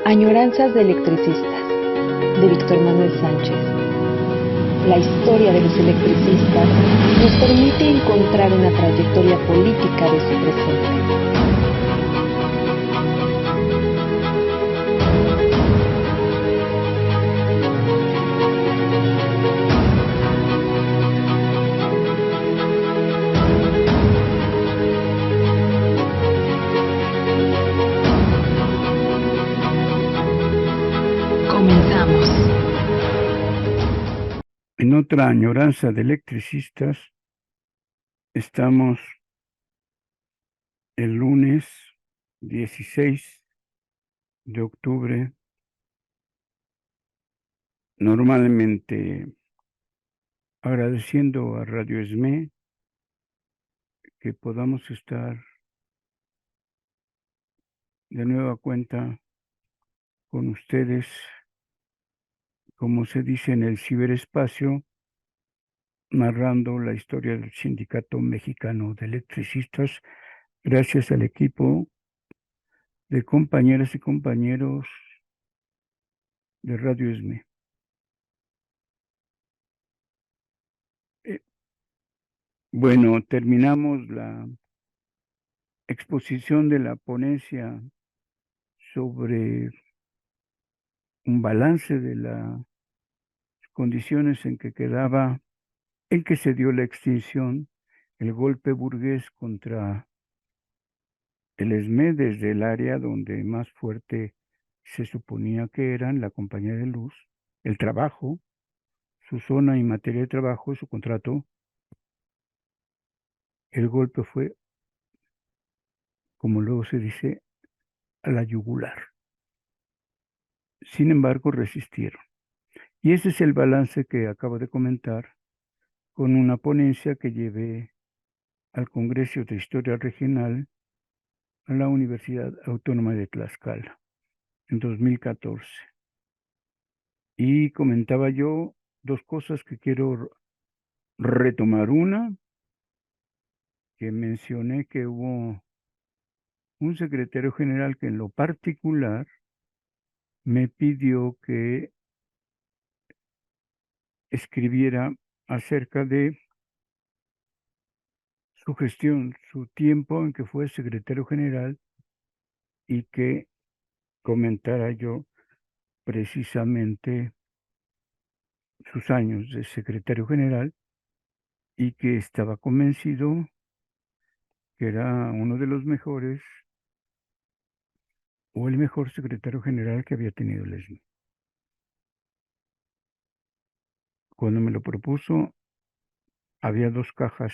Añoranzas de electricistas, de Víctor Manuel Sánchez. La historia de los electricistas nos permite encontrar una trayectoria política de su presente. Comenzamos. En otra añoranza de electricistas, estamos el lunes 16 de octubre, normalmente agradeciendo a Radio ESME que podamos estar de nueva cuenta con ustedes, como se dice en el ciberespacio, narrando la historia del Sindicato Mexicano de Electricistas, gracias al equipo de compañeras y compañeros de Radio ESME. Bueno, terminamos la exposición de la ponencia sobre un balance de las condiciones en que se dio la extinción, el golpe burgués contra el ESME desde el área donde más fuerte se suponía que eran la compañía de luz, el trabajo, su zona y materia de trabajo, su contrato. El golpe fue, como luego se dice, a la yugular. Sin embargo, resistieron. Y ese es el balance que acabo de comentar con una ponencia que llevé al Congreso de Historia Regional a la Universidad Autónoma de Tlaxcala en 2014. Y comentaba yo dos cosas que quiero retomar. Una, que mencioné que hubo un secretario general que en lo particular me pidió que escribiera acerca de su gestión, su tiempo en que fue secretario general y que comentara yo precisamente sus años de secretario general y que estaba convencido que era uno de los mejores o el mejor secretario general que había tenido el ESME. Cuando me lo propuso, había dos cajas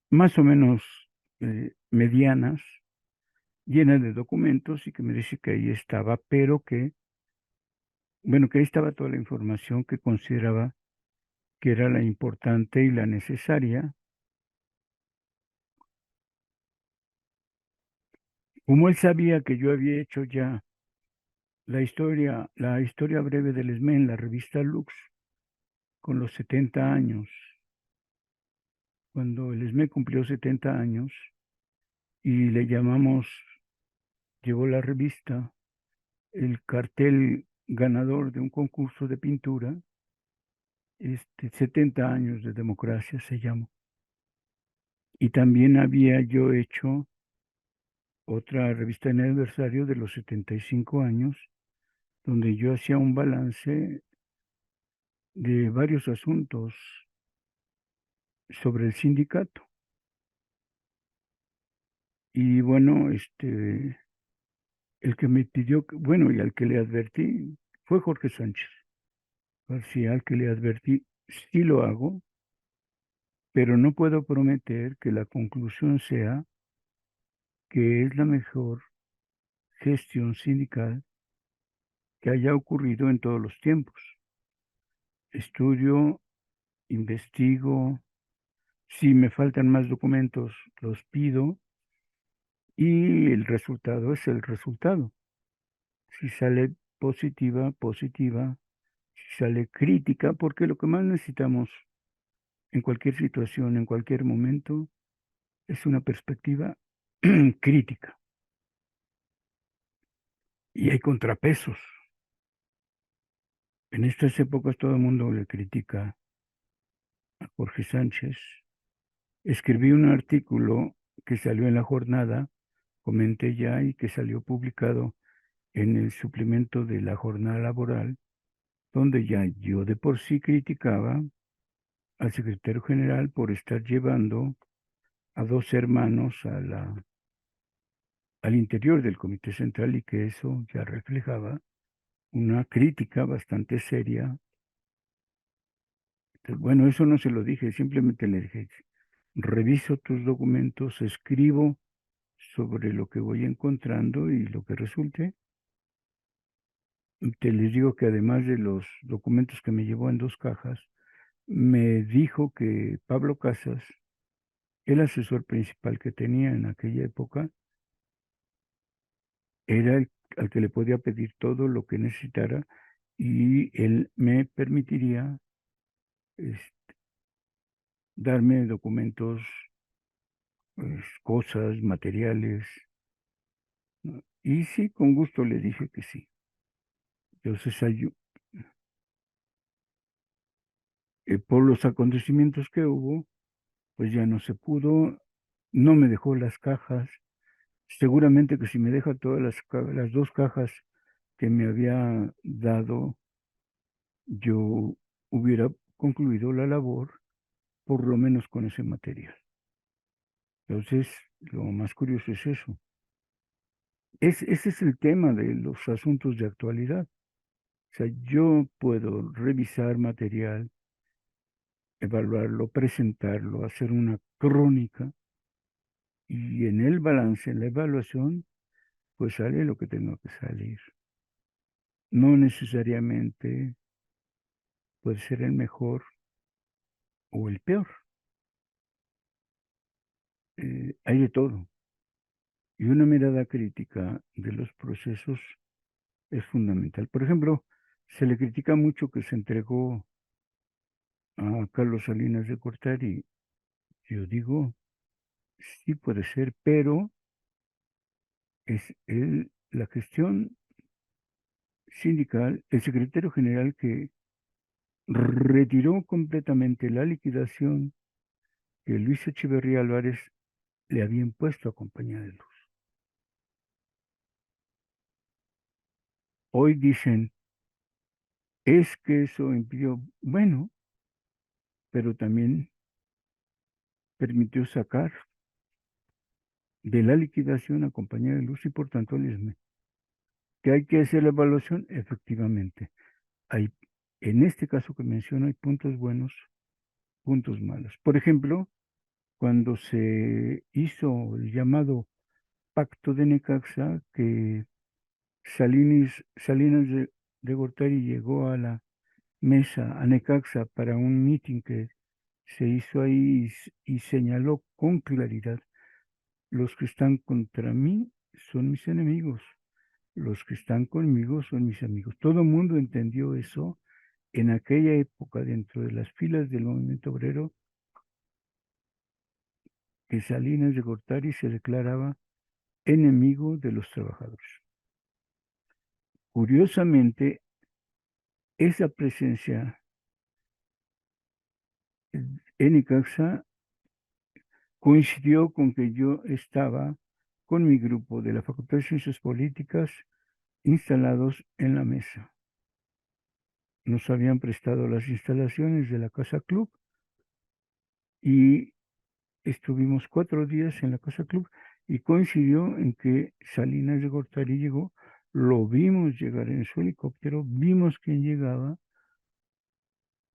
más o menos medianas, llenas de documentos, y que me dice que ahí estaba, pero que, bueno, que ahí estaba toda la información que consideraba que era la importante y la necesaria. Como él sabía que yo había hecho ya la historia breve del ESME en la revista Lux, con los 70 años, cuando el ESME cumplió 70 años, y le llamamos, llevó la revista, el cartel ganador de un concurso de pintura, 70 años de democracia se llamó. Y también había yo hecho otra revista en aniversario de los 75 años, donde yo hacía un balance de varios asuntos sobre el sindicato. Y bueno, el que me pidió, bueno, y al que le advertí, fue Jorge Sánchez García, al que le advertí, sí lo hago, pero no puedo prometer que la conclusión sea que es la mejor gestión sindical que haya ocurrido en todos los tiempos. Estudio, investigo, si me faltan más documentos, los pido, y el resultado es el resultado. Si sale positiva, positiva; si sale crítica, porque lo que más necesitamos en cualquier situación, en cualquier momento, es una perspectiva crítica. y hay contrapesos. En estas épocas todo el mundo le critica a Jorge Sánchez. Escribí un artículo que salió en La Jornada, comenté ya, y que salió publicado en el suplemento de La Jornada Laboral, donde ya yo de por sí criticaba al secretario general por estar llevando a dos hermanos al interior del Comité Central, y que eso ya reflejaba una crítica bastante seria. Entonces, bueno, eso no se lo dije, simplemente le dije, reviso tus documentos, escribo sobre lo que voy encontrando y lo que resulte. Te les digo que además de los documentos que me llevó en 2 cajas, me dijo que Pablo Casas, el asesor principal que tenía en aquella época, era el al que le podía pedir todo lo que necesitara, y él me permitiría darme documentos, cosas, materiales, ¿no? Y sí, con gusto le dije que sí. Entonces, por los acontecimientos que hubo, pues ya no se pudo, no me dejó las cajas. Seguramente que si me deja todas las 2 cajas que me había dado, yo hubiera concluido la labor, por lo menos con ese material. Entonces, lo más curioso es eso. Ese es el tema de los asuntos de actualidad. O sea, yo puedo revisar material, evaluarlo, presentarlo, hacer una crónica, y en el balance, en la evaluación, pues sale lo que tengo que salir. No necesariamente puede ser el mejor o el peor. Hay de todo. Y una mirada crítica de los procesos es fundamental. Por ejemplo, se le critica mucho que se entregó a Carlos Salinas de Gortari. Yo digo, sí puede ser, pero es la gestión sindical, el secretario general, que retiró completamente la liquidación que Luis Echeverría Álvarez le había impuesto a Compañía de Luz. Hoy dicen, es que eso impidió, bueno, pero también permitió sacar de la liquidación a Compañía de Luz, y por tanto les que hay que hacer la evaluación. Efectivamente. Hay, en este caso que menciono, hay puntos buenos, puntos malos. Por ejemplo, cuando se hizo el llamado Pacto de Necaxa, que Salinas de Gortari llegó a la mesa, a Necaxa, para un meeting que se hizo ahí, y señaló con claridad: los que están contra mí son mis enemigos, los que están conmigo son mis amigos. Todo el mundo entendió eso en aquella época dentro de las filas del movimiento obrero, que Salinas de Gortari se declaraba enemigo de los trabajadores. Curiosamente, esa presencia en Icaxa coincidió con que yo estaba con mi grupo de la Facultad de Ciencias Políticas instalados en la mesa. Nos habían prestado las instalaciones de la Casa Club, y estuvimos 4 días en la Casa Club, y coincidió en que Salinas de Gortari llegó, lo vimos llegar en su helicóptero, vimos quién llegaba,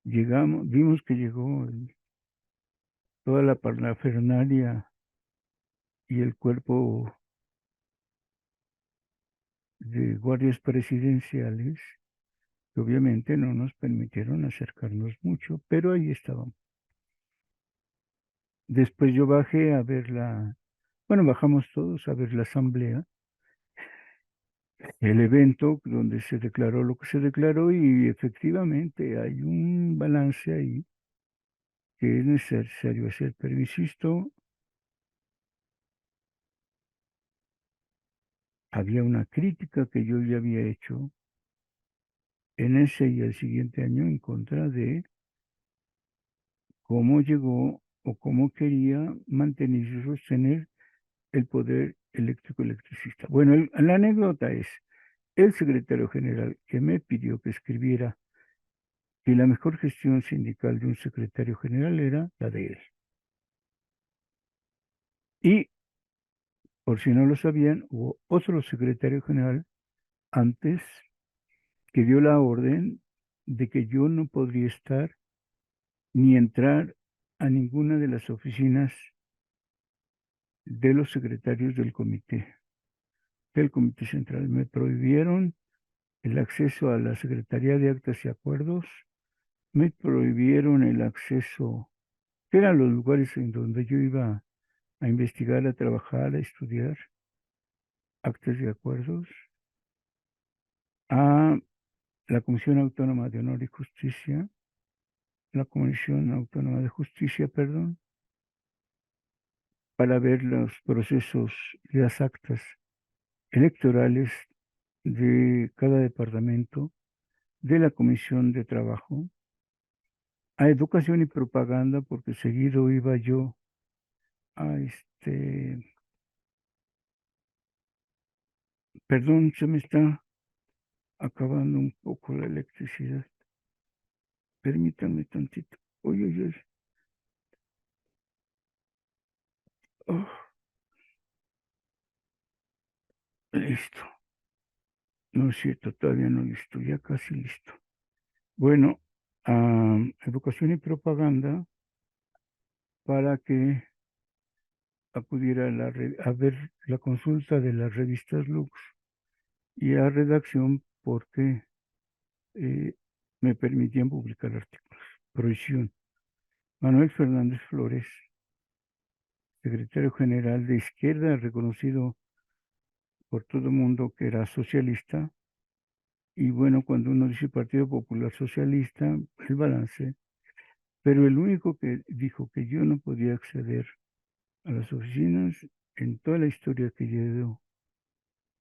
llegamos, vimos que llegó toda la parafernalia y el cuerpo de guardias presidenciales, que obviamente no nos permitieron acercarnos mucho, pero ahí estábamos. Después yo bajé a ver bueno, bajamos todos a ver la asamblea, el evento donde se declaró lo que se declaró, y efectivamente hay un balance ahí que es necesario hacer, pero insisto, había una crítica que yo ya había hecho en ese y el siguiente año en contra de cómo llegó o cómo quería mantener y sostener el poder eléctrico electricista. Bueno, la anécdota es, el secretario general que me pidió que escribiera que la mejor gestión sindical de un secretario general era la de él. Y, por si no lo sabían, hubo otro secretario general antes que dio la orden de que yo no podría estar ni entrar a ninguna de las oficinas de los secretarios del comité central. Me prohibieron el acceso a la Secretaría de Actas y Acuerdos, me prohibieron el acceso, que eran los lugares en donde yo iba a investigar, a trabajar, a estudiar actas y acuerdos, a la Comisión Autónoma de Honor y Justicia, la Comisión Autónoma de Justicia, perdón, para ver los procesos, las actas electorales de cada departamento, de la Comisión de Trabajo, a Educación y Propaganda, porque seguido iba yo a perdón, se me está acabando un poco la electricidad. Permítanme tantito. Oye, oye, oh, listo. No es cierto, todavía no listo, ya casi listo. Bueno, Educación y Propaganda para que acudiera a ver la consulta de las revistas Lux y a redacción porque eh, me permitían publicar artículos. Prohibición. Manuel Fernández Flores, secretario general de izquierda, reconocido por todo el mundo que era socialista. Y bueno, cuando uno dice Partido Popular Socialista, el balance, pero el único que dijo que yo no podía acceder a las oficinas en toda la historia que llevo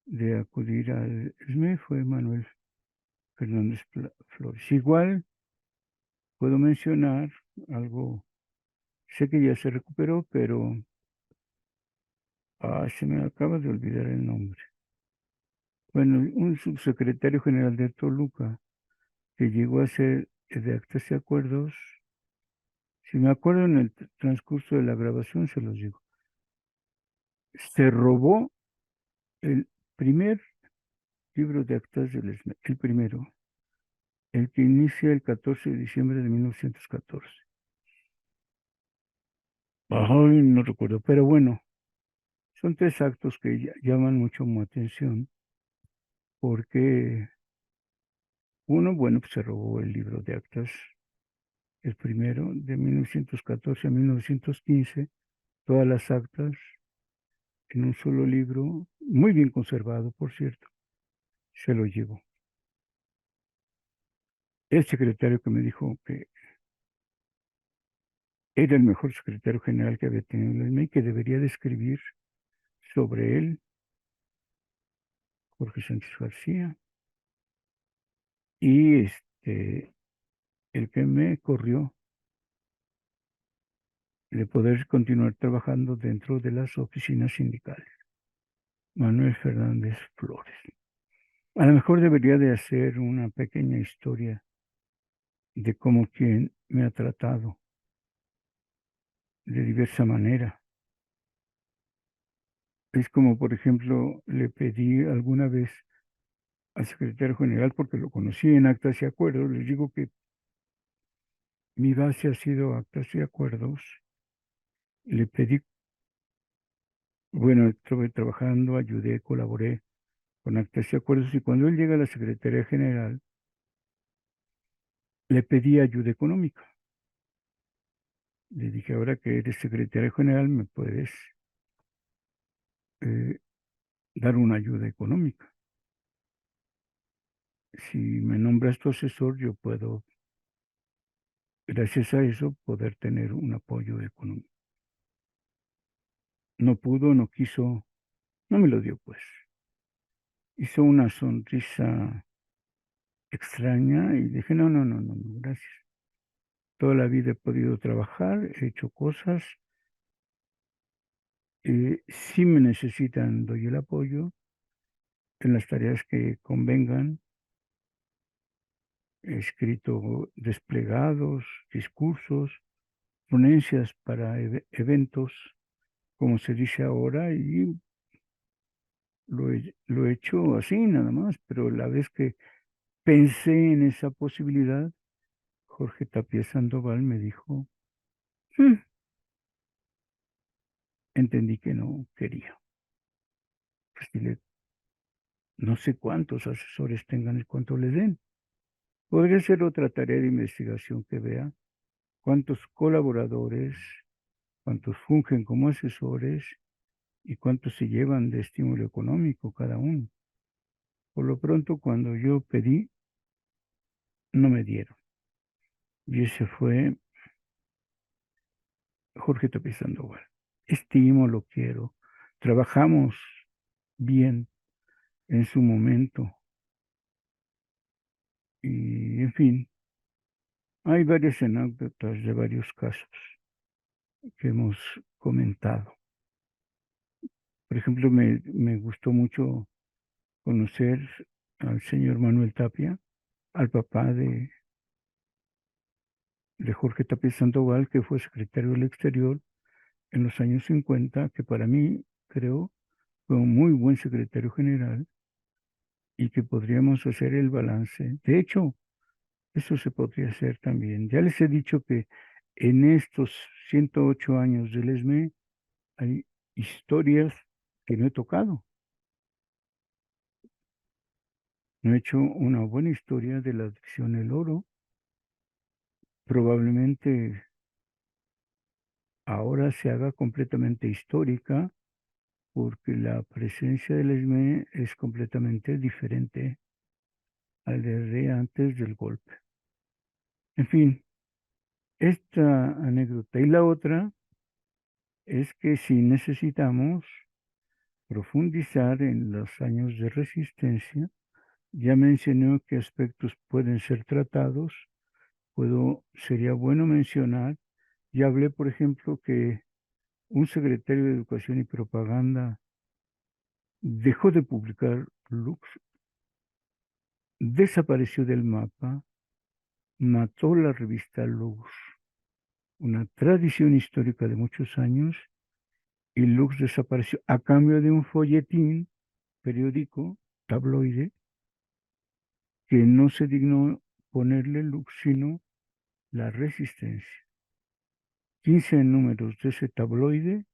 de acudir al SME fue Manuel Fernández Flores. Igual puedo mencionar algo, sé que ya se recuperó, pero se me acaba de olvidar el nombre. Bueno, un subsecretario general de Toluca que llegó a ser de Actas y Acuerdos, si me acuerdo en el transcurso de la grabación, se los digo, se robó el primer libro de actas del SME, el primero, el que inicia el 14 de diciembre de 1914. Ay, no recuerdo, pero bueno, son tres actos que llaman mucho mi atención, porque uno, bueno, pues se robó el libro de actas, el primero, de 1914 a 1915, todas las actas en un solo libro, muy bien conservado, por cierto, se lo llevó. El secretario que me dijo que era el mejor secretario general que había tenido el SME, que debería de escribir sobre él, Jorge Sánchez García, y el que me corrió de poder continuar trabajando dentro de las oficinas sindicales, Manuel Fernández Flores. A lo mejor debería de hacer una pequeña historia de cómo quien me ha tratado de diversa manera. Es como, por ejemplo, le pedí alguna vez al secretario general, porque lo conocí en actas y acuerdos, les digo que mi base ha sido actas y acuerdos. Le pedí, bueno, estuve trabajando, ayudé, colaboré con actas y acuerdos, y cuando él llega a la Secretaría General, le pedí ayuda económica. Le dije, ahora que eres secretario general, ¿me puedes eh, dar una ayuda económica? Si me nombras tu asesor, yo puedo, gracias a eso, poder tener un apoyo económico. No pudo, no quiso, no me lo dio, pues. hizo una sonrisa extraña y dije, no, no, no, no, no, gracias. Toda la vida he podido trabajar, he hecho cosas. Si me necesitan, doy el apoyo en las tareas que convengan. He escrito desplegados, discursos, ponencias para eventos, como se dice ahora, y lo he hecho así nada más, pero la vez que pensé en esa posibilidad, Jorge Tapia Sandoval me dijo, "Mm", entendí que no quería. Pues dile, no sé cuántos asesores tengan y cuánto le den. Podría ser otra tarea de investigación que vea cuántos colaboradores, cuántos fungen como asesores y cuántos se llevan de estímulo económico cada uno. Por lo pronto, cuando yo pedí, no me dieron. Y ese fue Jorge Tapia Sandoval. Estimo, lo quiero. Trabajamos bien en su momento. Y, en fin, hay varias anécdotas de varios casos que hemos comentado. Por ejemplo, me gustó mucho conocer al señor Manuel Tapia, al papá de Jorge Tapia Sandoval, que fue secretario del Exterior en los años 50, que para mí, creo, fue un muy buen secretario general y que podríamos hacer el balance. De hecho, eso se podría hacer también. Ya les he dicho que en estos 108 años del ESME hay historias que no he tocado. No he hecho una buena historia de la adicción al oro. Probablemente ahora se haga completamente histórica porque la presencia del ESME es completamente diferente al de antes del golpe. En fin, esta anécdota. Y la otra es que si necesitamos profundizar en los años de resistencia, ya mencioné qué aspectos pueden ser tratados. Sería bueno mencionar, ya hablé, por ejemplo, que un secretario de Educación y Propaganda dejó de publicar Lux, desapareció del mapa, mató la revista Lux, una tradición histórica de muchos años, y Lux desapareció a cambio de un folletín periódico, tabloide, que no se dignó ponerle Lux, sino La Resistencia. 15 números de ese tabloide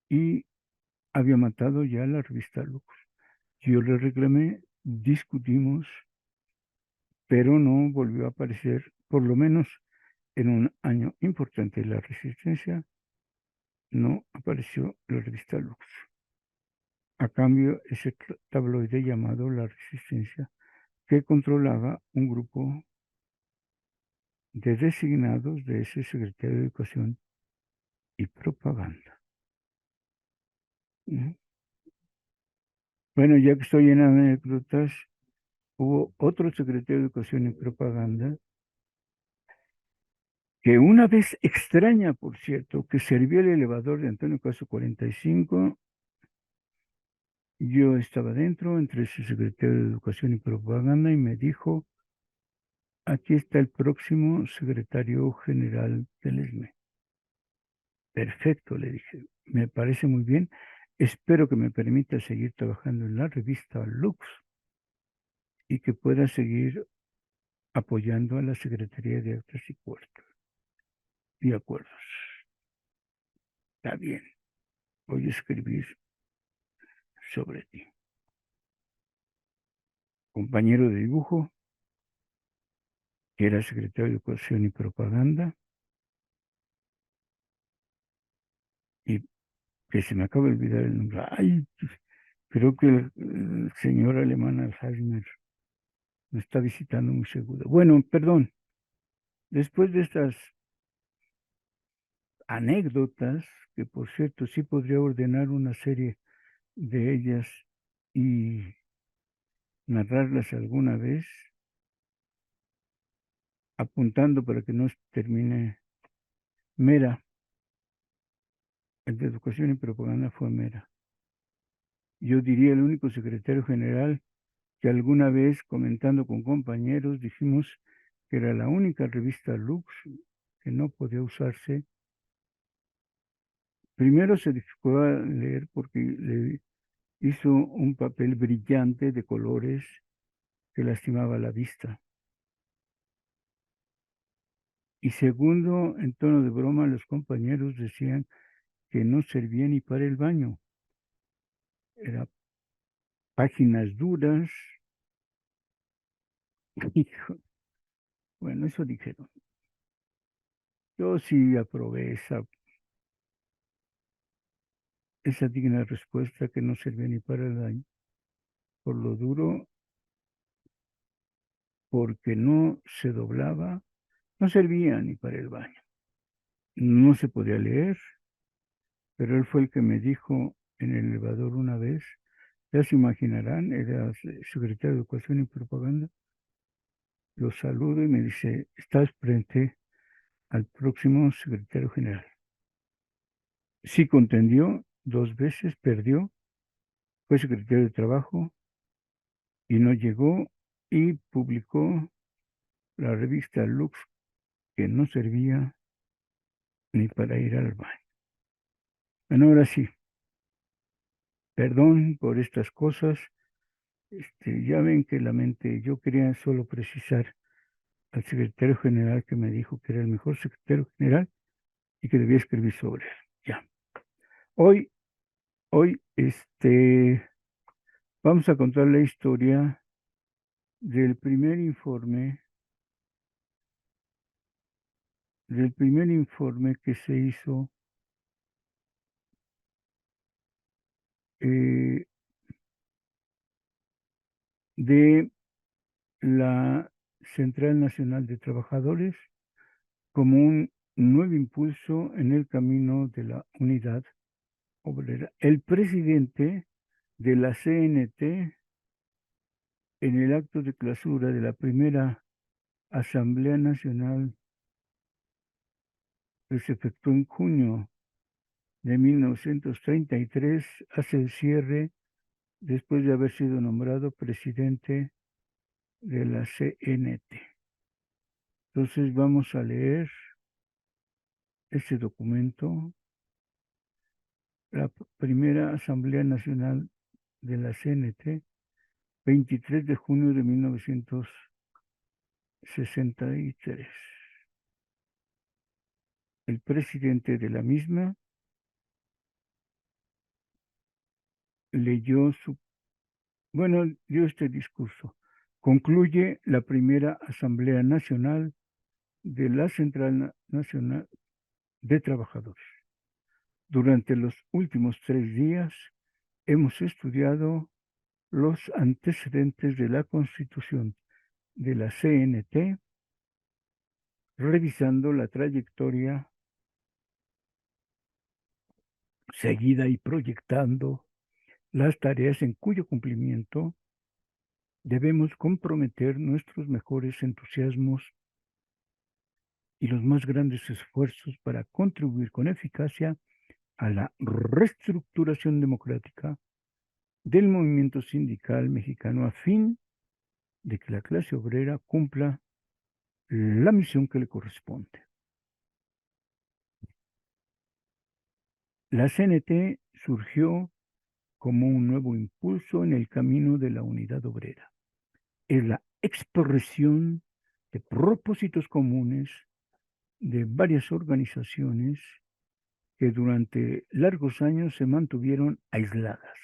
y había matado ya la revista Lux. Yo le reclamé, discutimos, pero no volvió a aparecer, por lo menos en un año importante de la Resistencia, no apareció la revista Lux. A cambio, ese tabloide llamado La Resistencia, que controlaba un grupo de designados de ese secretario de Educación y Propaganda. ¿No? Bueno, ya que estoy en anécdotas, hubo otro secretario de Educación y Propaganda que una vez extraña, por cierto, que servía el elevador de Antonio Caso 45, yo estaba dentro, entre ese secretario de Educación y Propaganda, y me dijo, aquí está el próximo secretario general del ESME. Perfecto, le dije, me parece muy bien. Espero que me permita seguir trabajando en la revista Lux y que pueda seguir apoyando a la Secretaría de Actas y Puertos y Acuerdos. Está bien, voy a escribir sobre ti. Compañero de dibujo, que era secretario de Educación y Propaganda, y que se me acaba de olvidar el nombre. Ay, creo que el señor alemán Alzheimer me está visitando muy seguro. Bueno, perdón, después de estas anécdotas, que por cierto sí podría ordenar una serie de ellas y narrarlas alguna vez, apuntando para que no termine Mera. El de Educación y Propaganda fue Mera. Yo diría el único secretario general que alguna vez, comentando con compañeros, dijimos que era la única revista Lux que no podía usarse. Primero se dificultó a leer porque le hizo un papel brillante de colores que lastimaba la vista. Y segundo, en tono de broma, los compañeros decían que no servía ni para el baño. Era páginas duras. Hijo, bueno, eso dijeron. Yo sí aprobé esa digna respuesta que no servía ni para el baño. Por lo duro, porque no se doblaba, no servía ni para el baño. No se podía leer, pero él fue el que me dijo en el elevador una vez, ya se imaginarán, era secretario de Educación y Propaganda, lo saludo y me dice, estás frente al próximo secretario general. Sí contendió 2 veces, perdió, fue secretario de Trabajo y no llegó y publicó la revista Lux que no servía ni para ir al baño. Bueno, ahora sí, perdón por estas cosas. Ya ven que la mente, yo quería solo precisar al secretario general que me dijo que era el mejor secretario general y que debía escribir sobre él. Ya. Hoy, hoy, vamos a contar la historia del primer informe que se hizo eh, de la Central Nacional de Trabajadores como un nuevo impulso en el camino de la unidad obrera. El presidente de la CNT, en el acto de clausura de la primera Asamblea Nacional que se efectuó en junio de 1933, hace el cierre después de haber sido nombrado presidente de la CNT. Entonces vamos a leer ese documento, la primera Asamblea Nacional de la CNT, 23 de junio de 1963. El presidente de la misma dio este discurso. Concluye la primera Asamblea Nacional de la Central Nacional de Trabajadores. Durante los últimos 3 días hemos estudiado los antecedentes de la Constitución de la CNT, revisando la trayectoria seguida y proyectando las tareas en cuyo cumplimiento debemos comprometer nuestros mejores entusiasmos y los más grandes esfuerzos para contribuir con eficacia a la reestructuración democrática del movimiento sindical mexicano a fin de que la clase obrera cumpla la misión que le corresponde. La CNT surgió como un nuevo impulso en el camino de la unidad obrera. Es la expresión de propósitos comunes de varias organizaciones que durante largos años se mantuvieron aisladas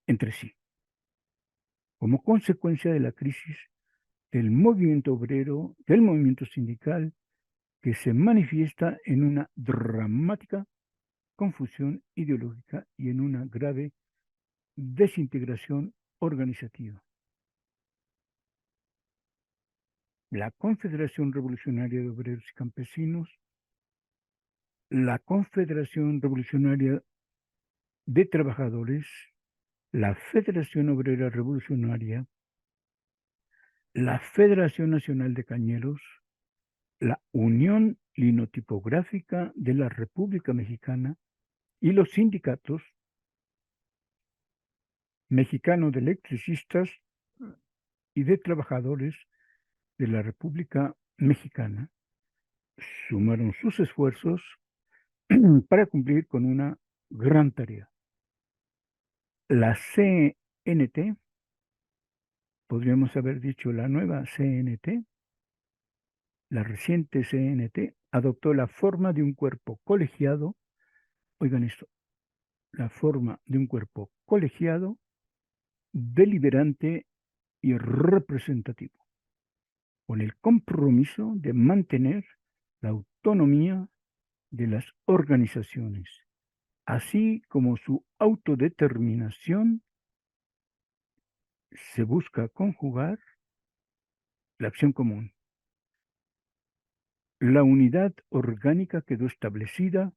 entre sí, como consecuencia de la crisis del movimiento obrero, del movimiento sindical, que se manifiesta en una dramática confusión ideológica y en una grave desintegración organizativa. La Confederación Revolucionaria de Obreros y Campesinos, la Confederación Revolucionaria de Trabajadores, la Federación Obrera Revolucionaria la Federación Nacional de Cañeros, la Unión Linotipográfica de la República Mexicana y los sindicatos mexicanos de electricistas y de trabajadores de la República Mexicana sumaron sus esfuerzos para cumplir con una gran tarea. La CNT, podríamos haber dicho la nueva CNT, la reciente CNT, adoptó la forma de un cuerpo colegiado, oigan esto, la forma de un cuerpo colegiado, deliberante y representativo, con el compromiso de mantener la autonomía de las organizaciones, así como su autodeterminación. Se busca conjugar la acción común. La unidad orgánica quedó establecida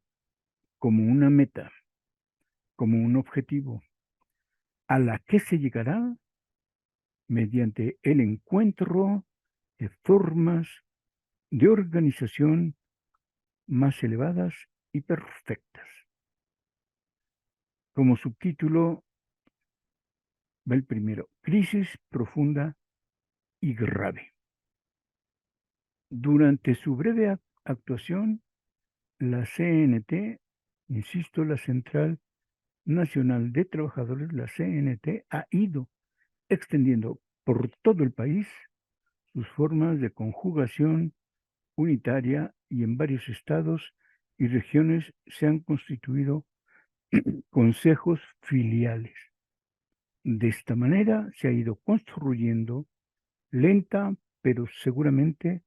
como una meta, como un objetivo, a la que se llegará mediante el encuentro de formas de organización más elevadas y perfectas. Como subtítulo va el primero, crisis profunda y grave. Durante su breve actuación, la CNT, insisto, la Central Nacional de Trabajadores, la CNT, ha ido extendiendo por todo el país sus formas de conjugación unitaria y en varios estados y regiones se han constituido consejos filiales. De esta manera se ha ido construyendo lenta pero seguramente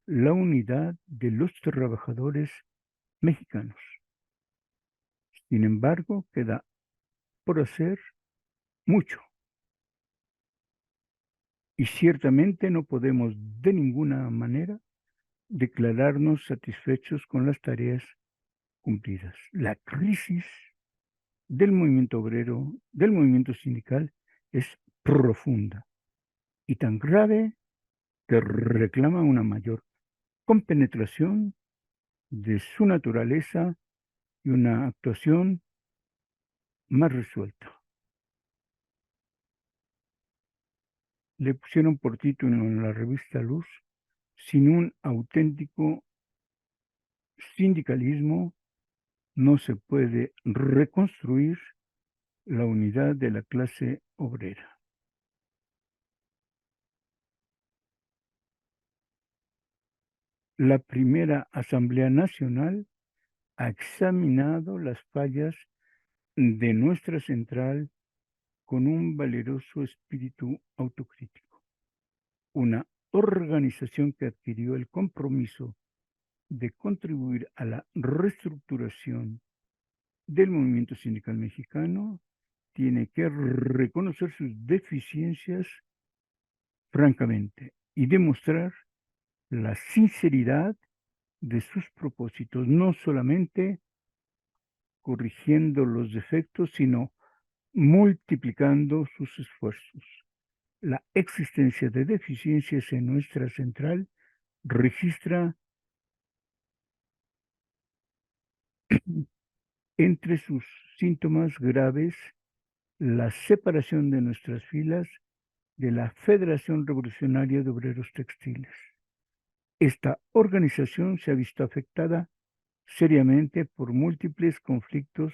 la unidad de los trabajadores mexicanos. Sin embargo, queda por hacer mucho y ciertamente no podemos de ninguna manera declararnos satisfechos con las tareas cumplidas. La crisis del movimiento obrero, del movimiento sindical, es profunda y tan grave que reclama una mayor compenetración de su naturaleza y una actuación más resuelta. Le pusieron por título en la revista Luz, sin un auténtico sindicalismo no se puede reconstruir la unidad de la clase obrera. La primera Asamblea Nacional ha examinado las fallas de nuestra central con un valeroso espíritu autocrítico. Una organización que adquirió el compromiso de contribuir a la reestructuración del movimiento sindical mexicano tiene que reconocer sus deficiencias francamente y demostrar la sinceridad de sus propósitos, no solamente corrigiendo los defectos, sino multiplicando sus esfuerzos. La existencia de deficiencias en nuestra central registra entre sus síntomas graves la separación de nuestras filas de la Federación Revolucionaria de Obreros Textiles. Esta organización se ha visto afectada seriamente por múltiples conflictos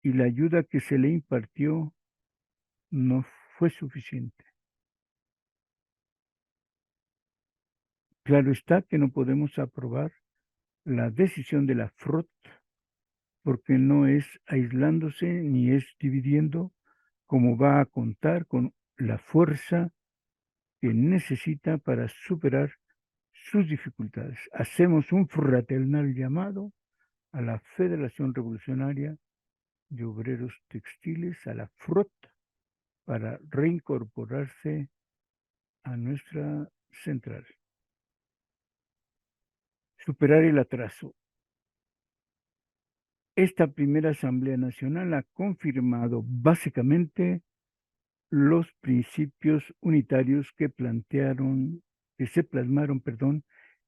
y la ayuda que se le impartió no fue suficiente. Claro está que no podemos aprobar la decisión de la FROT porque no es aislándose ni es dividiendo como va a contar con la fuerza que necesita para superar sus dificultades. Hacemos un fraternal llamado a la Federación Revolucionaria de Obreros Textiles, a la FROT, para reincorporarse a nuestra central. Superar el atraso. Esta primera Asamblea Nacional ha confirmado básicamente los principios unitarios que se plasmaron,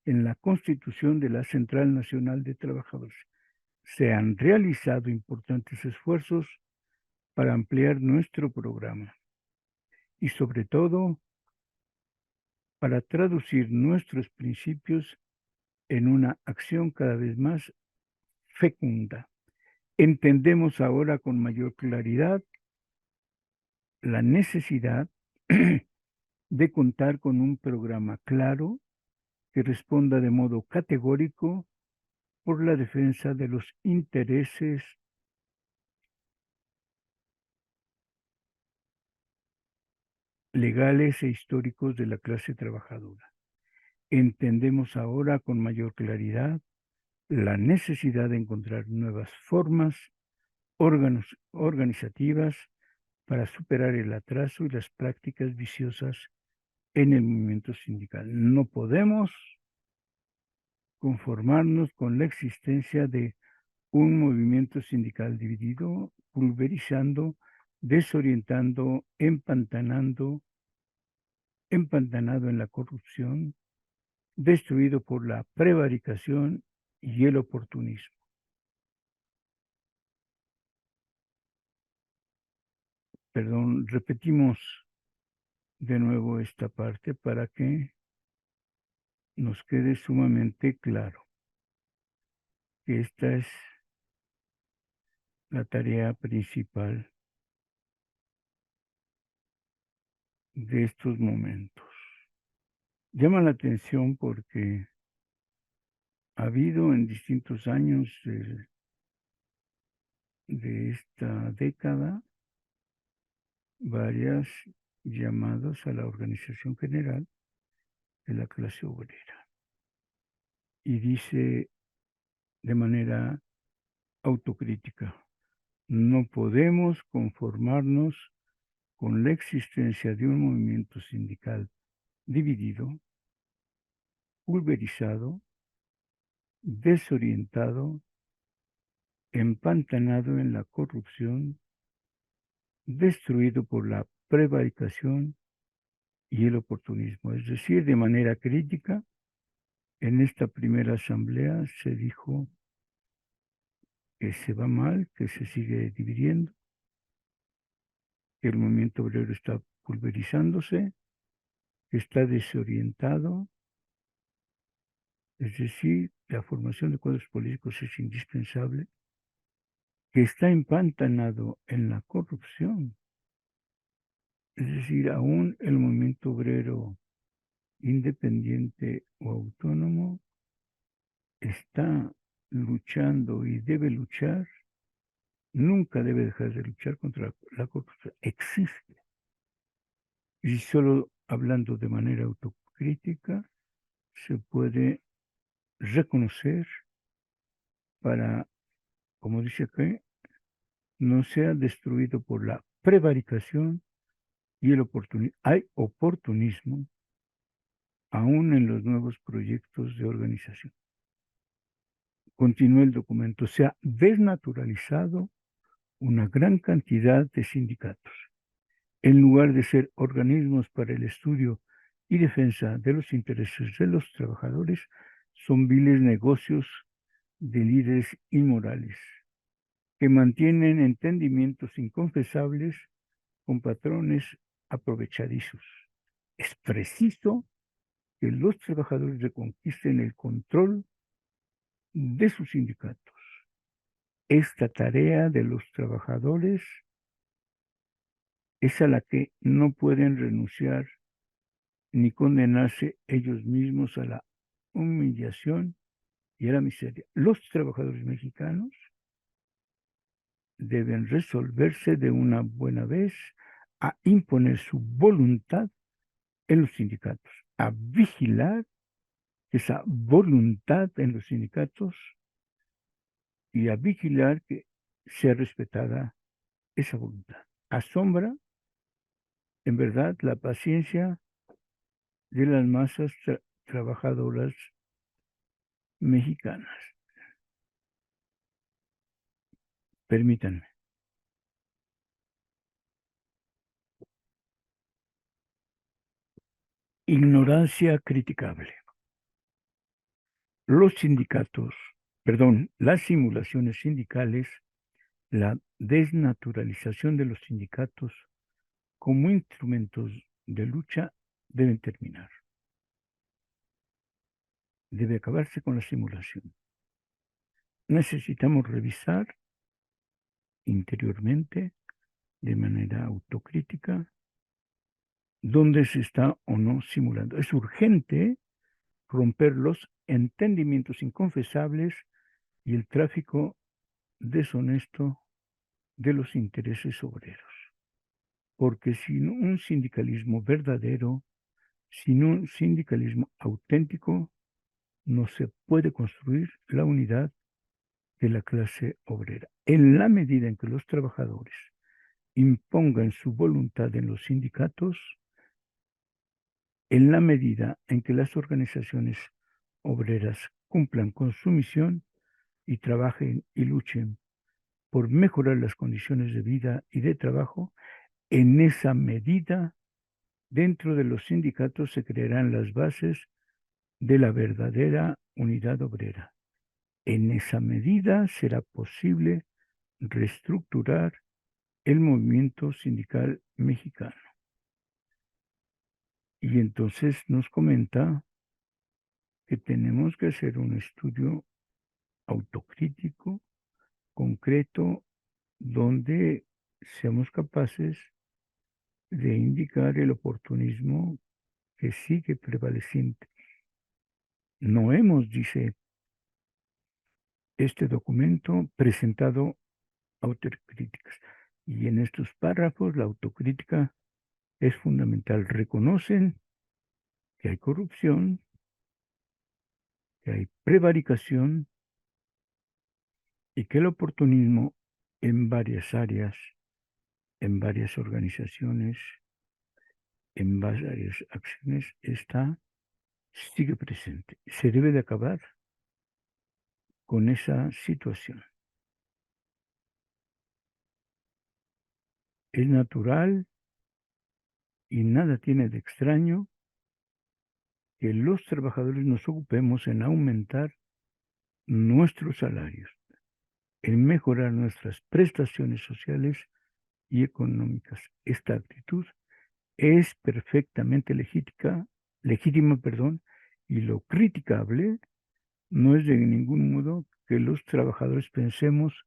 en la Constitución de la Central Nacional de Trabajadores. Se han realizado importantes esfuerzos para ampliar nuestro programa y sobre todo para traducir nuestros principios en una acción cada vez más fecunda. Entendemos ahora con mayor claridad la necesidad de contar con un programa claro que responda de modo categórico por la defensa de los intereses legales e históricos de la clase trabajadora. Entendemos ahora con mayor claridad la necesidad de encontrar nuevas formas organizativas para superar el atraso y las prácticas viciosas en el movimiento sindical. No podemos conformarnos con la existencia de un movimiento sindical dividido, pulverizando, desorientando, empantanado en la corrupción, destruido por la prevaricación y el oportunismo. Perdón, repetimos de nuevo esta parte para que nos quede sumamente claro que esta es la tarea principal de estos momentos. Llama la atención porque ha habido en distintos años de esta década varias llamadas a la organización general de la clase obrera. Y dice de manera autocrítica, no podemos conformarnos con la existencia de un movimiento sindical dividido, pulverizado, desorientado, empantanado en la corrupción, destruido por la prevaricación y el oportunismo. Es decir, de manera crítica, en esta primera asamblea se dijo que se va mal, que se sigue dividiendo, que el movimiento obrero está pulverizándose, que está desorientado, es decir, la formación de cuadros políticos es indispensable, que está empantanado en la corrupción, es decir, aún el movimiento obrero independiente o autónomo está luchando y debe luchar, nunca debe dejar de luchar contra la corrupción. Existe. Y solo hablando de manera autocrítica se puede reconocer para, como dice aquí, no sea destruido por la prevaricación y el oportunismo. Hay oportunismo aún en los nuevos proyectos de organización. Continúa el documento. Se ha desnaturalizado una gran cantidad de sindicatos. En lugar de ser organismos para el estudio y defensa de los intereses de los trabajadores, son viles negocios de líderes inmorales que mantienen entendimientos inconfesables con patrones aprovechadizos. Es preciso que los trabajadores reconquisten el control de sus sindicatos. Esta tarea de los trabajadores es a la que no pueden renunciar ni condenarse ellos mismos a la humillación y a la miseria. Los trabajadores mexicanos deben resolverse de una buena vez a imponer su voluntad en los sindicatos, a vigilar esa voluntad en los sindicatos y a vigilar que sea respetada esa voluntad. Asombra, en verdad, la paciencia de las masas trabajadoras mexicanas. Permítanme. Ignorancia criticable. Los sindicatos, las simulaciones sindicales, la desnaturalización de los sindicatos como instrumentos de lucha deben terminar. Debe acabarse con la simulación. Necesitamos revisar interiormente, de manera autocrítica, dónde se está o no simulando. Es urgente romper los entendimientos inconfesables y el tráfico deshonesto de los intereses obreros. Porque sin un sindicalismo verdadero, sin un sindicalismo auténtico, no se puede construir la unidad de la clase obrera. En la medida en que los trabajadores impongan su voluntad en los sindicatos, en la medida en que las organizaciones obreras cumplan con su misión y trabajen y luchen por mejorar las condiciones de vida y de trabajo, en esa medida, dentro de los sindicatos se crearán las bases de la verdadera unidad obrera. En esa medida será posible reestructurar el movimiento sindical mexicano. Y entonces nos comenta que tenemos que hacer un estudio autocrítico, concreto, donde seamos capaces de indicar el oportunismo que sigue prevaleciente. No hemos, dice este documento, presentado autocríticas. Y en estos párrafos la autocrítica es fundamental. Reconocen que hay corrupción, que hay prevaricación y que el oportunismo en varias áreas, en varias organizaciones, en varias acciones sigue presente. Se debe de acabar con esa situación. Es natural y nada tiene de extraño que los trabajadores nos ocupemos en aumentar nuestros salarios, en mejorar nuestras prestaciones sociales y económicas. Esta actitud es perfectamente legítima, y lo criticable no es de ningún modo que los trabajadores pensemos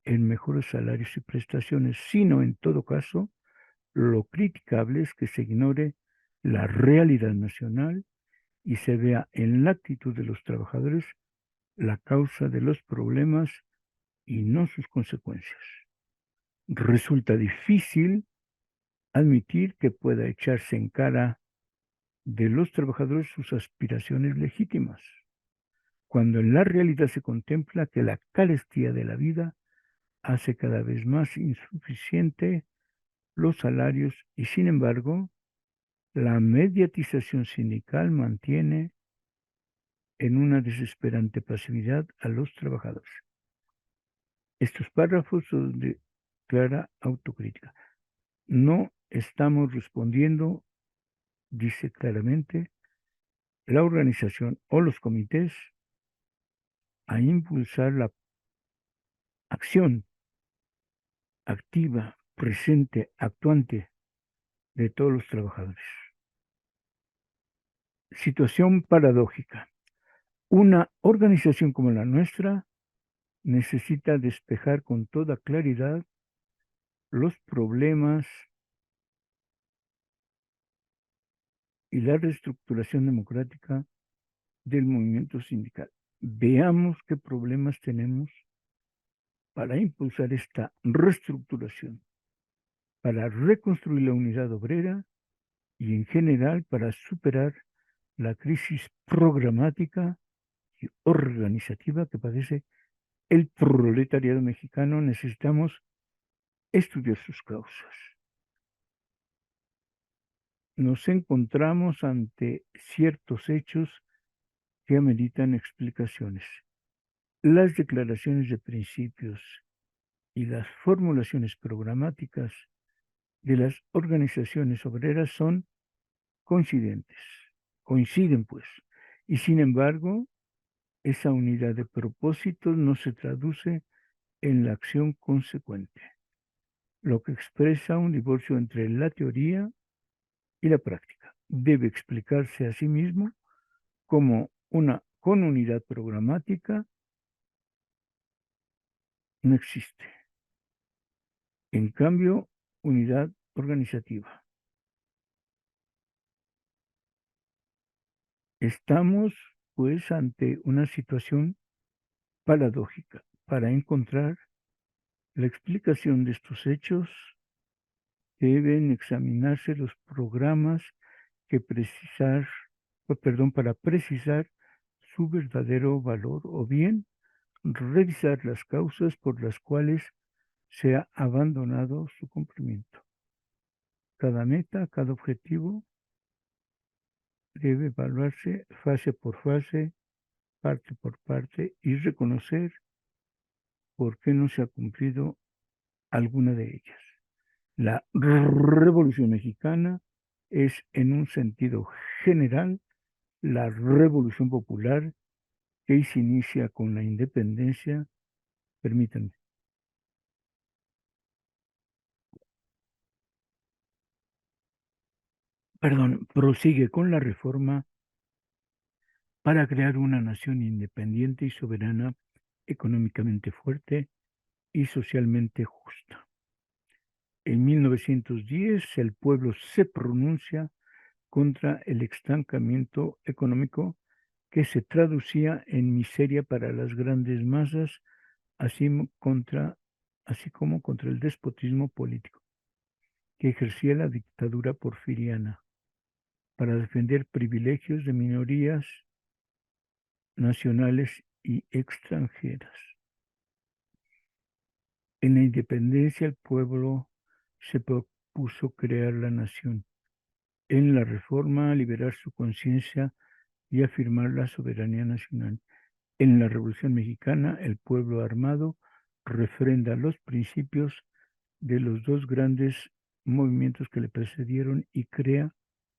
en mejores salarios y prestaciones, sino en todo caso, lo criticable es que se ignore la realidad nacional y se vea en la actitud de los trabajadores la causa de los problemas y no sus consecuencias. Resulta difícil admitir que pueda echarse en cara de los trabajadores sus aspiraciones legítimas, cuando en la realidad se contempla que la carestía de la vida hace cada vez más insuficiente los salarios y, sin embargo, la mediatización sindical mantiene en una desesperante pasividad a los trabajadores. Estos párrafos son de clara autocrítica. No estamos respondiendo, dice claramente, la organización o los comités a impulsar la acción activa, presente, actuante de todos los trabajadores. Situación paradójica. Una organización como la nuestra necesita despejar con toda claridad los problemas y la reestructuración democrática del movimiento sindical. Veamos qué problemas tenemos para impulsar esta reestructuración, para reconstruir la unidad obrera y en general para superar la crisis programática y organizativa que padece el proletariado mexicano. Necesitamos estudiar sus causas. Nos encontramos ante ciertos hechos que ameritan explicaciones. Las declaraciones de principios y las formulaciones programáticas de las organizaciones obreras son coincidentes. coinciden pues, y sin embargo, esa unidad de propósitos no se traduce en la acción consecuente, lo que expresa un divorcio entre la teoría y la práctica. Debe explicarse a sí mismo como una con unidad programática no existe. En cambio, unidad organizativa. Estamos, pues, ante una situación paradójica. Para encontrar la explicación de estos hechos, deben examinarse los programas que para precisar su verdadero valor o bien revisar las causas por las cuales se ha abandonado su cumplimiento. Cada meta, cada objetivo debe evaluarse fase por fase, parte por parte y reconocer por qué no se ha cumplido alguna de ellas. La Revolución Mexicana es, en un sentido general, la revolución popular que se inicia con la independencia, permítanme, prosigue con la reforma para crear una nación independiente y soberana, económicamente fuerte y socialmente justa. En 1910, el pueblo se pronuncia contra el estancamiento económico que se traducía en miseria para las grandes masas, así, así como contra el despotismo político que ejercía la dictadura porfiriana para defender privilegios de minorías nacionales y extranjeras. En la independencia el pueblo se propuso crear la nación. En la reforma, liberar su conciencia y afirmar la soberanía nacional. En la Revolución Mexicana, el pueblo armado refrenda los principios de los dos grandes movimientos que le precedieron y crea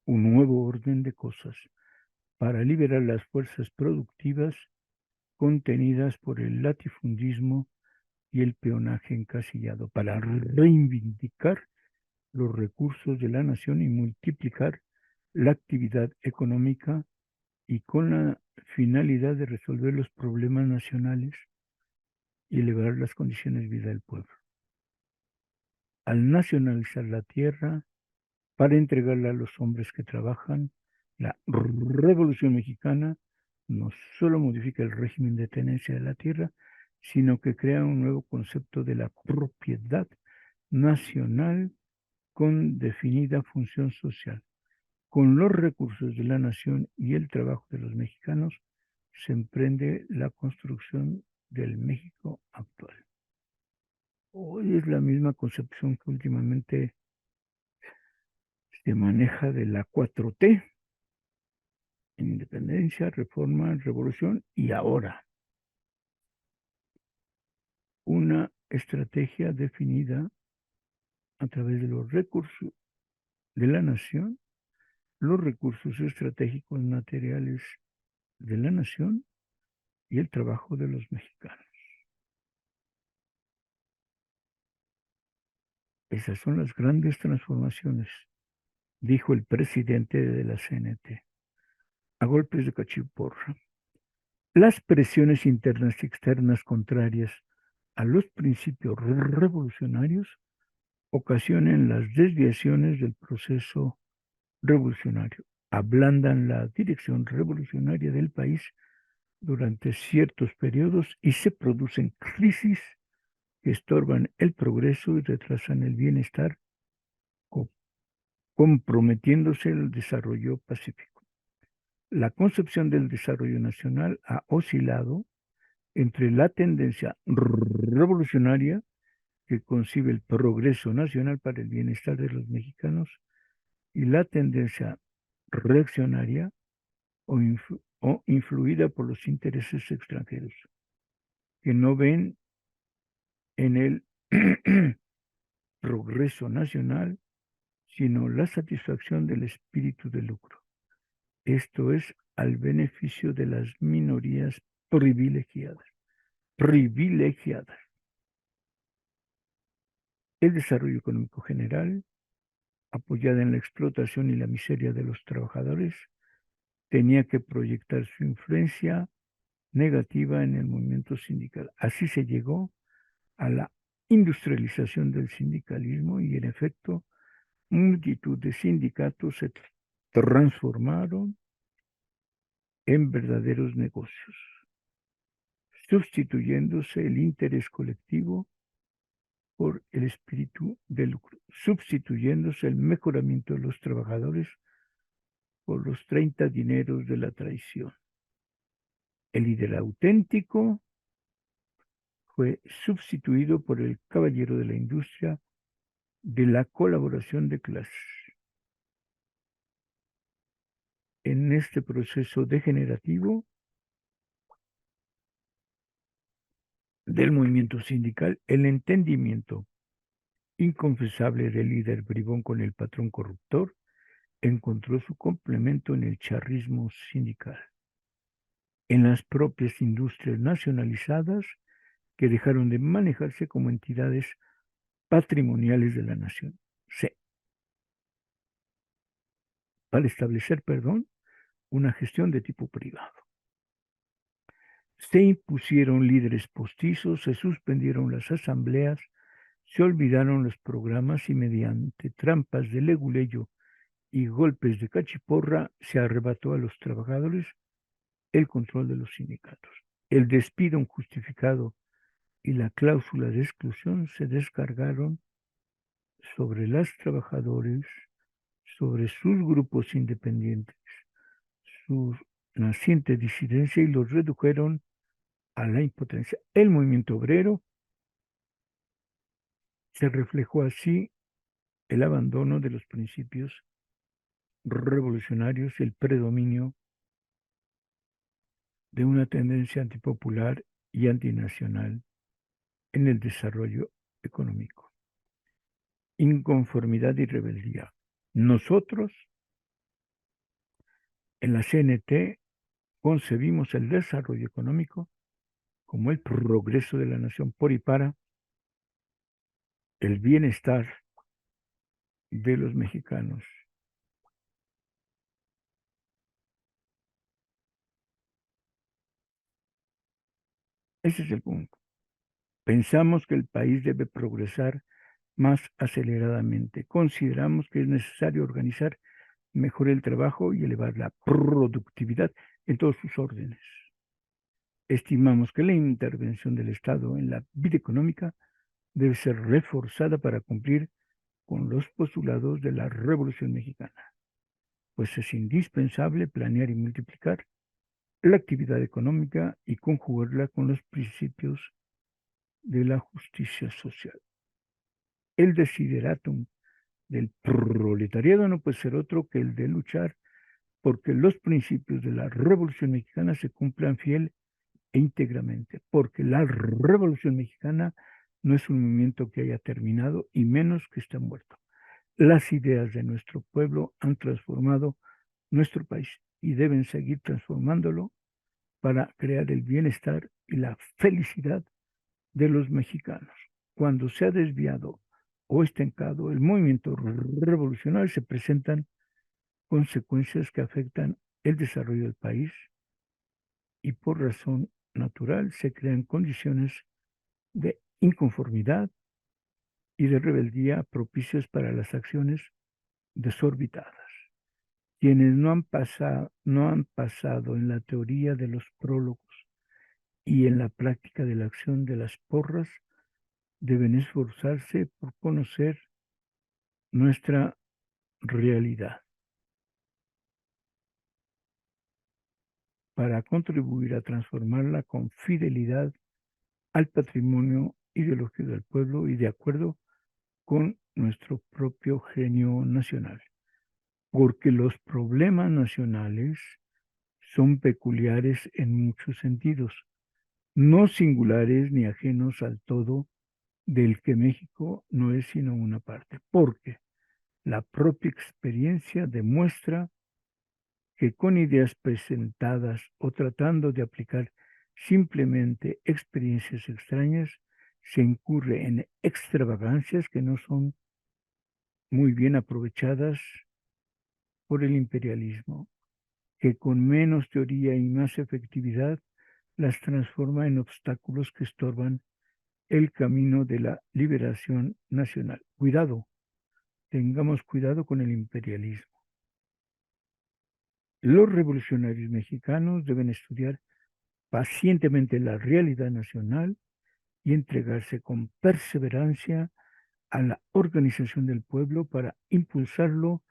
un nuevo orden de cosas para liberar las fuerzas productivas contenidas por el latifundismo y el peonaje encasillado, para reivindicar los recursos de la nación y multiplicar la actividad económica y con la finalidad de resolver los problemas nacionales y elevar las condiciones de vida del pueblo. Al nacionalizar la tierra para entregarla a los hombres que trabajan, la Revolución Mexicana no solo modifica el régimen de tenencia de la tierra, sino que crea un nuevo concepto de la propiedad nacional con definida función social. Con los recursos de la nación y el trabajo de los mexicanos, se emprende la construcción del México actual. Hoy es la misma concepción que últimamente se maneja de la 4T, independencia, reforma, revolución y ahora una estrategia definida a través de los recursos de la nación, los recursos estratégicos materiales de la nación y el trabajo de los mexicanos. Esas son las grandes transformaciones, dijo el presidente de la CNT, a golpes de cachiporra. Las presiones internas y externas contrarias a los principios revolucionarios ocasionan las desviaciones del proceso revolucionario, ablandan la dirección revolucionaria del país durante ciertos periodos y se producen crisis que estorban el progreso y retrasan el bienestar, comprometiéndose el desarrollo pacífico. La concepción del desarrollo nacional ha oscilado entre la tendencia revolucionaria que concibe el progreso nacional para el bienestar de los mexicanos y la tendencia reaccionaria o influida por los intereses extranjeros, que no ven en el progreso nacional, sino la satisfacción del espíritu de lucro. Esto es al beneficio de las minorías privilegiadas. Privilegiadas. El desarrollo económico general, apoyada en la explotación y la miseria de los trabajadores, tenía que proyectar su influencia negativa en el movimiento sindical. Así se llegó a la industrialización del sindicalismo y, en efecto, multitud de sindicatos se transformaron en verdaderos negocios, sustituyéndose el interés colectivo por el espíritu de lucro, sustituyéndose el mejoramiento de los trabajadores por los 30 dineros de la traición. El líder auténtico fue sustituido por el caballero de la industria de la colaboración de clases. En este proceso degenerativo del movimiento sindical, el entendimiento inconfesable del líder bribón con el patrón corruptor encontró su complemento en el charrismo sindical, en las propias industrias nacionalizadas que dejaron de manejarse como entidades patrimoniales de la nación. Sí, para establecer, una gestión de tipo privado. Se impusieron líderes postizos, se suspendieron las asambleas, se olvidaron los programas y mediante trampas de leguleyo y golpes de cachiporra se arrebató a los trabajadores el control de los sindicatos. El despido injustificado y la cláusula de exclusión se descargaron sobre los trabajadores, sobre sus grupos independientes, su naciente disidencia y los redujeron a la impotencia. El movimiento obrero se reflejó así el abandono de los principios revolucionarios y el predominio de una tendencia antipopular y antinacional en el desarrollo económico. Inconformidad y rebeldía. Nosotros, en la CNT, concebimos el desarrollo económico como el progreso de la nación por y para el bienestar de los mexicanos. Ese es el punto. Pensamos que el país debe progresar más aceleradamente. Consideramos que es necesario organizar mejor el trabajo y elevar la productividad en todos sus órdenes. Estimamos que la intervención del Estado en la vida económica debe ser reforzada para cumplir con los postulados de la Revolución Mexicana, pues es indispensable planear y multiplicar la actividad económica y conjugarla con los principios de la justicia social. El desideratum del proletariado no puede ser otro que el de luchar porque los principios de la Revolución Mexicana se cumplan fiel e íntegramente, porque la Revolución Mexicana no es un movimiento que haya terminado y menos que está muerto. Las ideas de nuestro pueblo han transformado nuestro país y deben seguir transformándolo para crear el bienestar y la felicidad de los mexicanos. Cuando se ha desviado o estancado el movimiento revolucionario, se presentan consecuencias que afectan el desarrollo del país y por razón natural se crean condiciones de inconformidad y de rebeldía propicias para las acciones desorbitadas. Quienes no han pasado en la teoría de los prólogos y en la práctica de la acción de las porras deben esforzarse por conocer nuestra realidad para contribuir a transformarla con fidelidad al patrimonio ideológico del pueblo y de acuerdo con nuestro propio genio nacional. Porque los problemas nacionales son peculiares en muchos sentidos, no singulares ni ajenos al todo del que México no es sino una parte, porque la propia experiencia demuestra que con ideas presentadas o tratando de aplicar simplemente experiencias extrañas, se incurre en extravagancias que no son muy bien aprovechadas por el imperialismo, que con menos teoría y más efectividad las transforma en obstáculos que estorban el camino de la liberación nacional. Cuidado, tengamos cuidado con el imperialismo. Los revolucionarios mexicanos deben estudiar pacientemente la realidad nacional y entregarse con perseverancia a la organización del pueblo para impulsarlo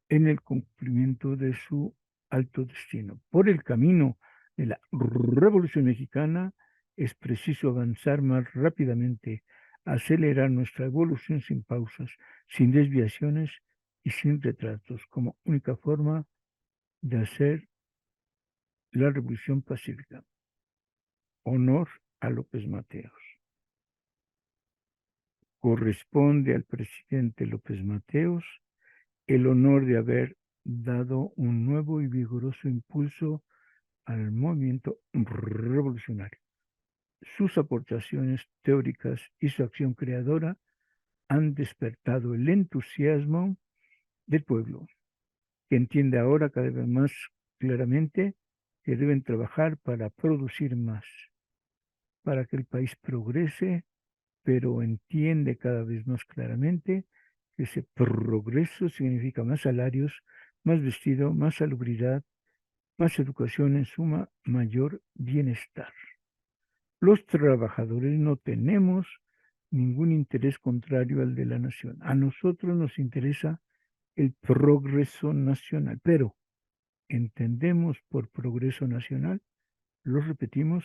en el cumplimiento de su alto destino. Por el camino de la Revolución Mexicana es preciso avanzar más rápidamente, acelerar nuestra evolución sin pausas, sin desviaciones y sin retrasos, como única forma de hacer la revolución pacífica. Honor a López Mateos. Corresponde al presidente López Mateos el honor de haber dado un nuevo y vigoroso impulso al movimiento revolucionario. Sus aportaciones teóricas y su acción creadora han despertado el entusiasmo del pueblo, que entiende ahora cada vez más claramente que deben trabajar para producir más, para que el país progrese, pero entiende cada vez más claramente que ese progreso significa más salarios, más vestido, más salubridad, más educación, en suma, mayor bienestar. Los trabajadores no tenemos ningún interés contrario al de la nación. A nosotros nos interesa el progreso nacional, pero entendemos por progreso nacional, lo repetimos,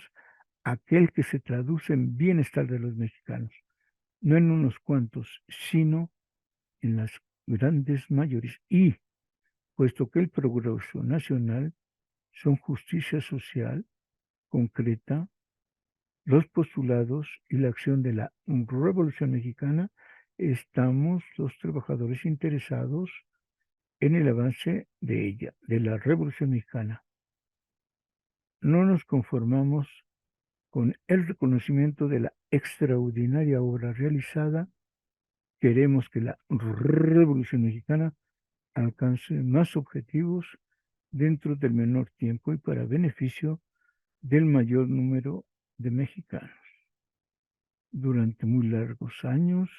aquel que se traduce en bienestar de los mexicanos, no en unos cuantos, sino en las grandes mayorías. Y puesto que el progreso nacional son justicia social concreta, los postulados y la acción de la Revolución Mexicana, estamos los trabajadores interesados en el avance de ella, de la Revolución Mexicana. No nos conformamos con el reconocimiento de la extraordinaria obra realizada. Queremos que la Revolución Mexicana alcance más objetivos dentro del menor tiempo y para beneficio del mayor número de mexicanos. Durante muy largos años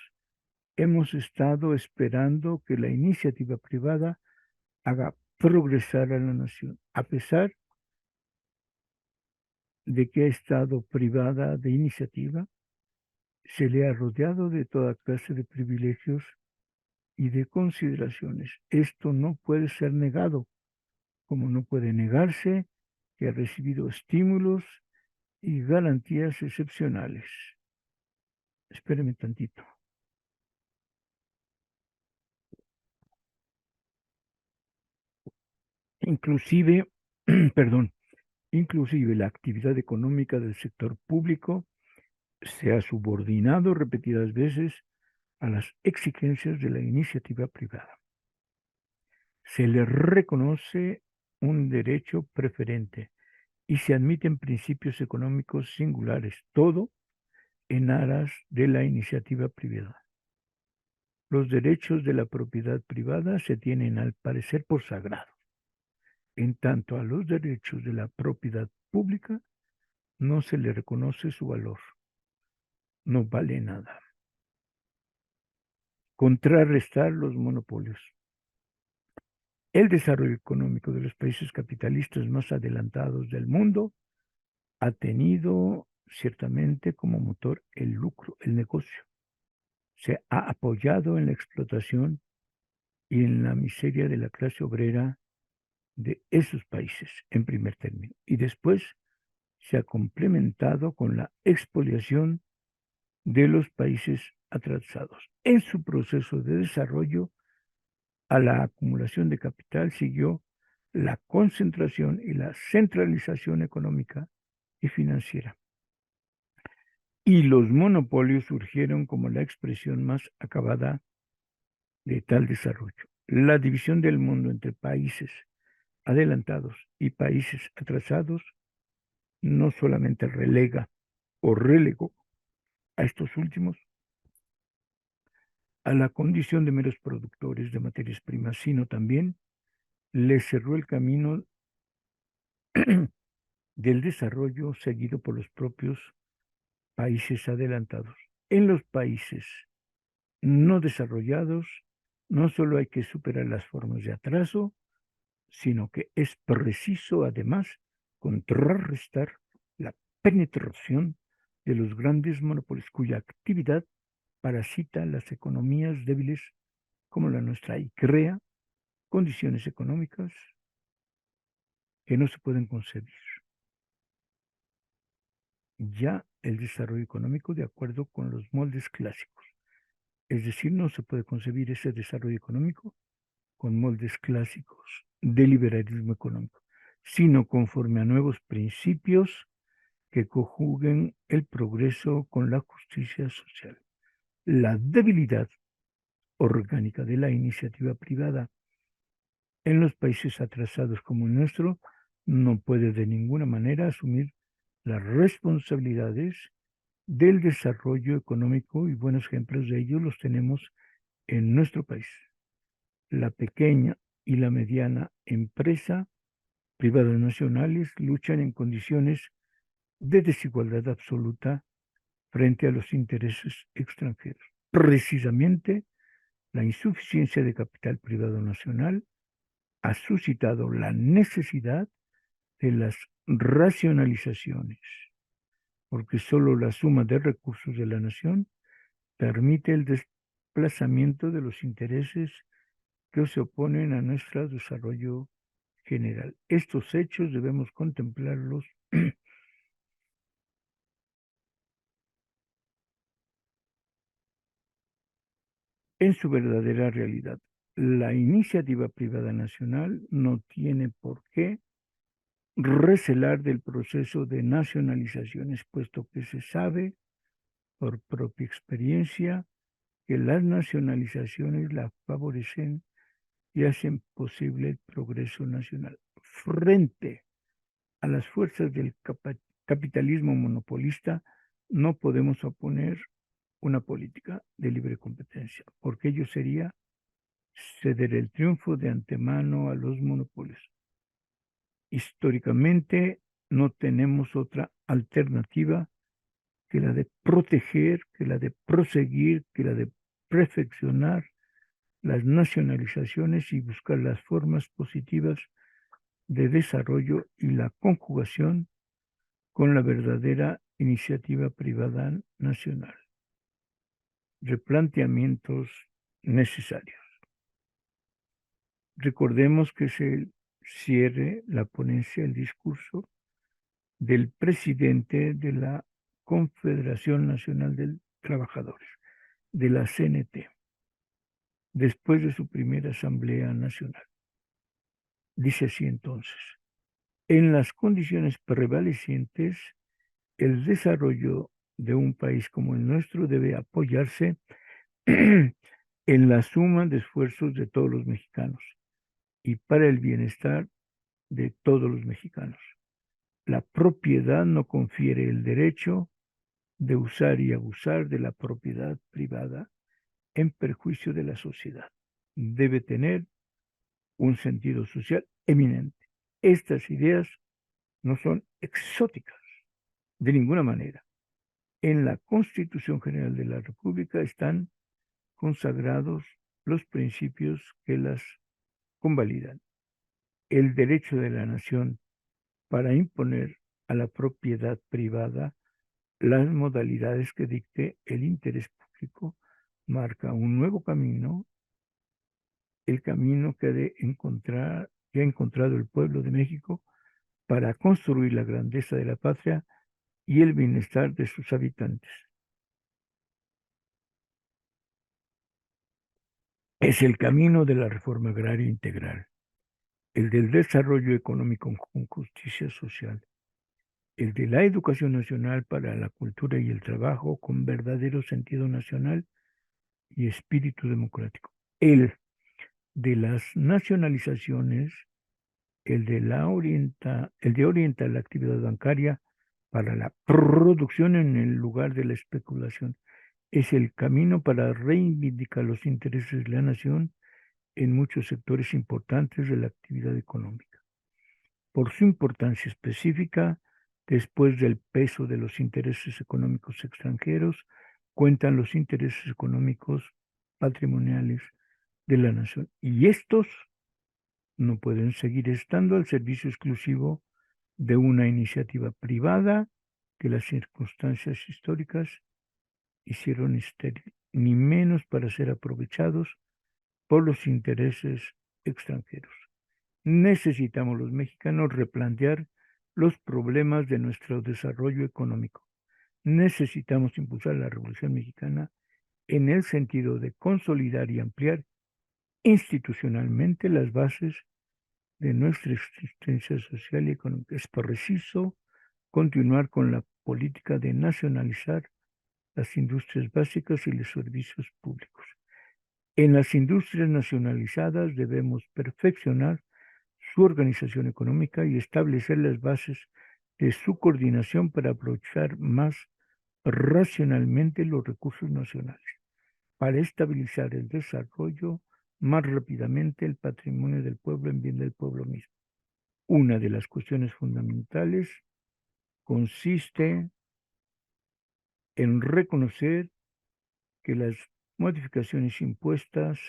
hemos estado esperando que la iniciativa privada haga progresar a la nación, a pesar de que ha estado privada de iniciativa, se le ha rodeado de toda clase de privilegios y de consideraciones. Esto no puede ser negado, como no puede negarse que ha recibido estímulos y garantías excepcionales. Espéreme tantito. Inclusive, perdón, inclusive la actividad económica del sector público se ha subordinado repetidas veces a las exigencias de la iniciativa privada. Se le reconoce un derecho preferente y se admiten principios económicos singulares, todo en aras de la iniciativa privada. Los derechos de la propiedad privada se tienen al parecer por sagrado. En tanto a los derechos de la propiedad pública no se le reconoce su valor. No vale nada. Contrarrestar los monopolios. El desarrollo económico de los países capitalistas más adelantados del mundo ha tenido ciertamente como motor el lucro, el negocio. Se ha apoyado en la explotación y en la miseria de la clase obrera de esos países, en primer término. Y después se ha complementado con la expoliación de los países atrasados. En su proceso de desarrollo, a la acumulación de capital siguió la concentración y la centralización económica y financiera. Y los monopolios surgieron como la expresión más acabada de tal desarrollo. La división del mundo entre países adelantados y países atrasados no solamente relega o relegó a estos últimos a la condición de meros productores de materias primas, sino también les cerró el camino del desarrollo seguido por los propios países adelantados. En los países no desarrollados, no solo hay que superar las formas de atraso, sino que es preciso además contrarrestar la penetración de los grandes monopolios cuya actividad parasita las economías débiles como la nuestra y crea condiciones económicas que no se pueden concebir. Ya el desarrollo económico de acuerdo con los moldes clásicos. Es decir, no se puede concebir ese desarrollo económico con moldes clásicos de liberalismo económico, sino conforme a nuevos principios que conjuguen el progreso con la justicia social. La debilidad orgánica de la iniciativa privada en los países atrasados como el nuestro no puede de ninguna manera asumir las responsabilidades del desarrollo económico y buenos ejemplos de ello los tenemos en nuestro país. La pequeña y la mediana empresa privadas nacionales luchan en condiciones de desigualdad absoluta frente a los intereses extranjeros. Precisamente, la insuficiencia de capital privado nacional ha suscitado la necesidad de las racionalizaciones, porque solo la suma de recursos de la nación permite el desplazamiento de los intereses que se oponen a nuestro desarrollo general. Estos hechos debemos contemplarlos en su verdadera realidad. La iniciativa privada nacional no tiene por qué recelar del proceso de nacionalizaciones, puesto que se sabe por propia experiencia que las nacionalizaciones la favorecen y hacen posible el progreso nacional. Frente a las fuerzas del capitalismo monopolista, no podemos oponer una política de libre competencia, porque ello sería ceder el triunfo de antemano a los monopolios. Históricamente no tenemos otra alternativa que la de proteger, que la de proseguir, que la de perfeccionar las nacionalizaciones y buscar las formas positivas de desarrollo y la conjugación con la verdadera iniciativa privada nacional. Replanteamientos necesarios. Recordemos que se cierre la ponencia, el discurso del presidente de la Confederación Nacional de Trabajadores, de la CNT, después de su primera Asamblea Nacional. Dice así entonces: en las condiciones prevalecientes, el desarrollo de un país como el nuestro debe apoyarse en la suma de esfuerzos de todos los mexicanos y para el bienestar de todos los mexicanos. La propiedad no confiere el derecho de usar y abusar de la propiedad privada en perjuicio de la sociedad. Debe tener un sentido social eminente. Estas ideas no son exóticas de ninguna manera. En la Constitución General de la República están consagrados los principios que las convalidan. El derecho de la nación para imponer a la propiedad privada las modalidades que dicte el interés público marca un nuevo camino, el camino que ha encontrado el pueblo de México para construir la grandeza de la patria y el bienestar de sus habitantes. Es el camino de la reforma agraria integral, el del desarrollo económico con justicia social, el de la educación nacional para la cultura y el trabajo con verdadero sentido nacional y espíritu democrático, el de las nacionalizaciones el de orientar la actividad bancaria para la producción en el lugar de la especulación. Es el camino para reivindicar los intereses de la nación en muchos sectores importantes de la actividad económica. Por su importancia específica, después del peso de los intereses económicos extranjeros, cuentan los intereses económicos patrimoniales de la nación. Y estos no pueden seguir estando al servicio exclusivo de una iniciativa privada que las circunstancias históricas hicieron estéril, ni menos para ser aprovechados por los intereses extranjeros. Necesitamos los mexicanos replantear los problemas de nuestro desarrollo económico. Necesitamos impulsar la Revolución Mexicana en el sentido de consolidar y ampliar institucionalmente las bases de nuestra existencia social y económica. Es preciso continuar con la política de nacionalizar las industrias básicas y los servicios públicos. En las industrias nacionalizadas debemos perfeccionar su organización económica y establecer las bases de su coordinación para aprovechar más racionalmente los recursos nacionales, para estabilizar el desarrollo más rápidamente el patrimonio del pueblo en bien del pueblo mismo. Una de las cuestiones fundamentales consiste en reconocer que las modificaciones impuestas,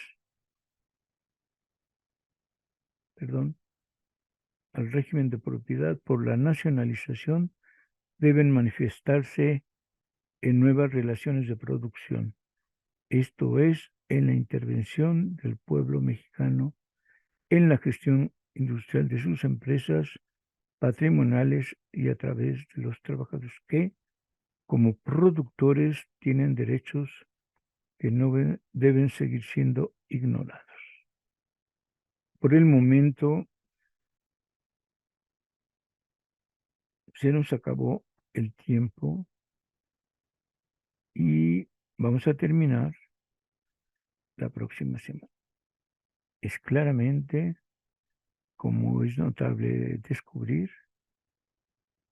al régimen de propiedad por la nacionalización deben manifestarse en nuevas relaciones de producción. Esto es, en la intervención del pueblo mexicano en la gestión industrial de sus empresas patrimoniales y a través de los trabajadores que, como productores, tienen derechos que no deben seguir siendo ignorados. Por el momento, se nos acabó el tiempo y vamos a terminar la próxima semana. Es claramente, como es notable descubrir,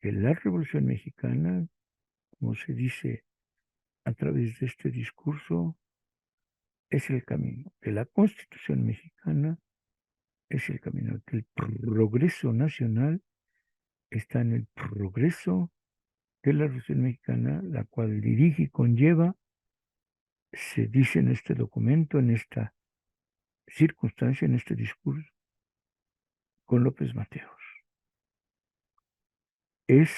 que la Revolución Mexicana, como se dice a través de este discurso, es el camino, que la Constitución mexicana es el camino, que el progreso nacional está en el progreso de la Revolución Mexicana, la cual dirige y conlleva, se dice en este documento, en esta circunstancia, en este discurso, con López Mateos. Es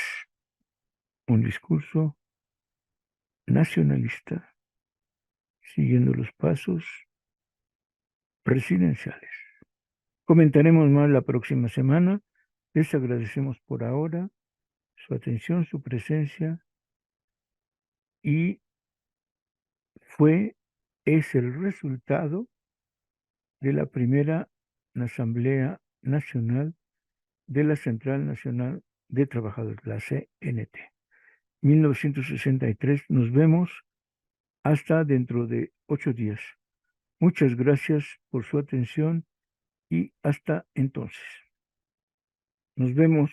un discurso nacionalista, siguiendo los pasos presidenciales. Comentaremos más la próxima semana. Les agradecemos por ahora su atención, su presencia y es el resultado de la primera Asamblea Nacional de la Central Nacional de Trabajadores, la CNT. 1963. Nos vemos hasta dentro de 8 días. Muchas gracias por su atención y hasta entonces. Nos vemos.